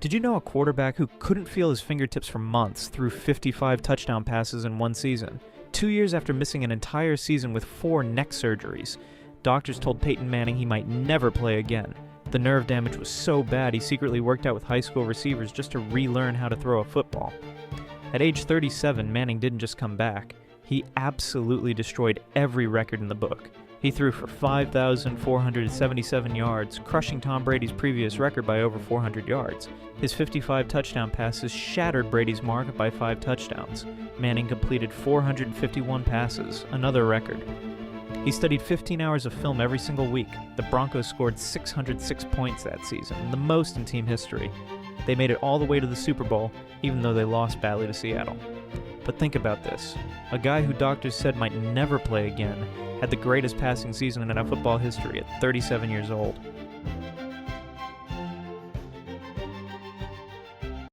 Did you know a quarterback who couldn't feel his fingertips for months threw 55 touchdown passes in one season? 2 years after missing an entire season with 4 neck surgeries, doctors told Peyton Manning he might never play again. The nerve damage was so bad he secretly worked out with high school receivers just to relearn how to throw a football. At age 37, Manning didn't just come back. He absolutely destroyed every record in the book. He threw for 5,477 yards, crushing Tom Brady's previous record by over 400 yards. His 55 touchdown passes shattered Brady's mark by 5 touchdowns. Manning completed 451 passes, another record. He studied 15 hours of film every single week. The Broncos scored 606 points that season, the most in team history. They made it all the way to the Super Bowl, even though they lost badly to Seattle. But think about this. A guy who doctors said might never play again had the greatest passing season in NFL football history at 37 years old.